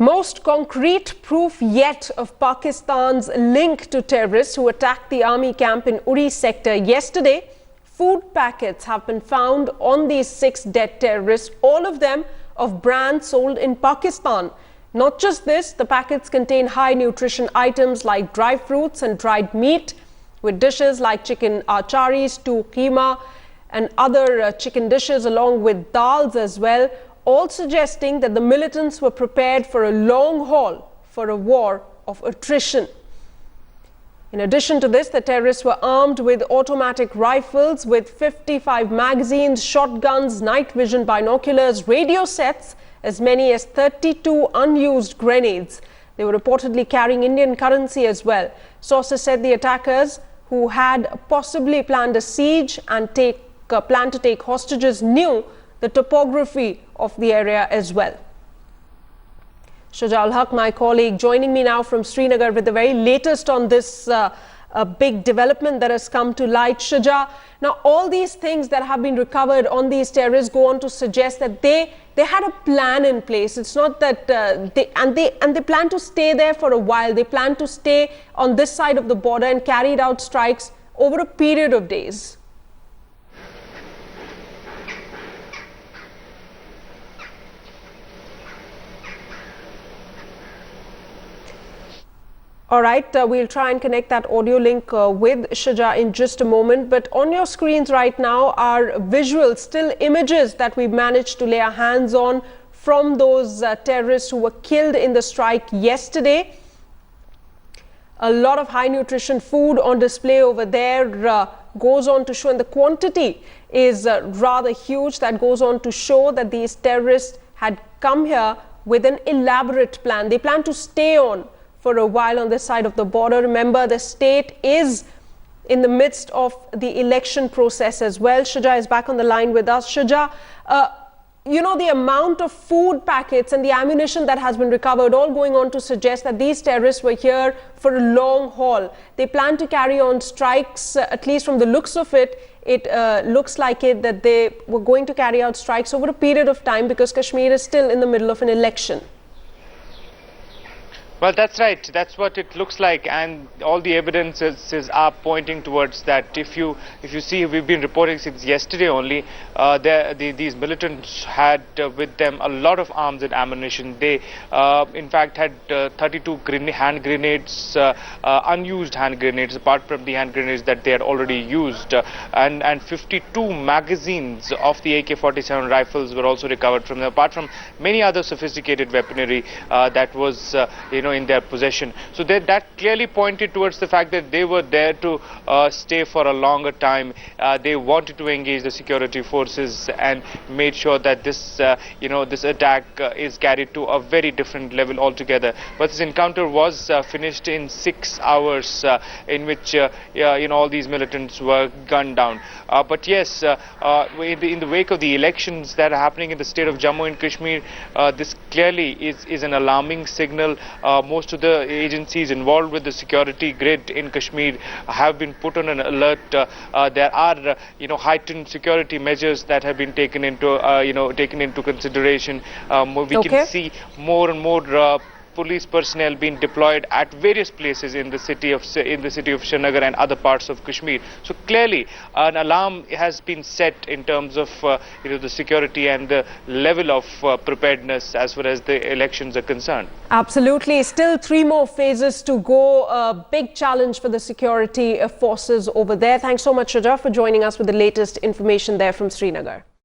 Most concrete proof yet of Pakistan's link to terrorists who attacked the army camp in Uri sector yesterday. Food packets have been found on these 6 dead terrorists, all of them of brands sold in Pakistan. Not just this, the packets contain high nutrition items like dry fruits and dried meat, with dishes like chicken charis to keema and other chicken dishes, along with dals as well, all suggesting that the militants were prepared for a long haul, for a war of attrition. In addition to this, the terrorists were armed with automatic rifles with 55 magazines, shotguns, night vision binoculars, radio sets, as many as 32 unused grenades. They were reportedly carrying Indian currency as well. Sources said the attackers, who had possibly planned a siege and planned to take hostages, knew the topography of the area as well. Shuja Haq, my colleague, joining me now from Srinagar with the very latest on this big development that has come to light. Shuja, now all these things that have been recovered on these terrorists go on to suggest that they had a plan in place. It's not that they plan to stay there for a while. They plan to stay on this side of the border and carried out strikes over a period of days. All right, we'll try and connect that audio link with Shuja in just a moment. But on your screens right now are visuals, still images that we managed to lay our hands on from those terrorists who were killed in the strike yesterday. A lot of high nutrition food on display over there goes on to show, and the quantity is rather huge. That goes on to show that these terrorists had come here with an elaborate plan. They plan to stay on for a while on this side of the border. Remember, the state is in the midst of the election process as well. Shuja is back on the line with us. Shuja, you know, the amount of food packets and the ammunition that has been recovered, all going on to suggest that these terrorists were here for a long haul. They plan to carry on strikes, at least from the looks of it. It looks like it that they were going to carry out strikes over a period of time because Kashmir is still in the middle of an election. Well, that's right. That's what it looks like, and all the evidences are pointing towards that. If you see, we've been reporting since yesterday only. These militants had with them a lot of arms and ammunition. They, in fact, had 32 hand grenades, unused hand grenades, apart from the hand grenades that they had already used, and 52 magazines of the AK-47 rifles were also recovered from them, apart from many other sophisticated weaponry that was, in their possession. So that clearly pointed towards the fact that they were there to stay for a longer time. They wanted to engage the security forces and made sure that this this attack is carried to a very different level altogether. But this encounter was finished in 6 hours, in which all these militants were gunned down. But yes, in the wake of the elections that are happening in the state of Jammu and Kashmir, this clearly is an alarming signal. Most of the agencies involved with the security grid in Kashmir have been put on an alert. There are heightened security measures that have been taken into consideration. We can see more and more police personnel being deployed at various places in the city of Srinagar and other parts of Kashmir. So clearly an alarm has been set in terms of the security and the level of preparedness as far as the elections are concerned. Absolutely. Still 3 more phases to go. A big challenge for the security forces over there. Thanks so much, Shuja, for joining us with the latest information there from Srinagar.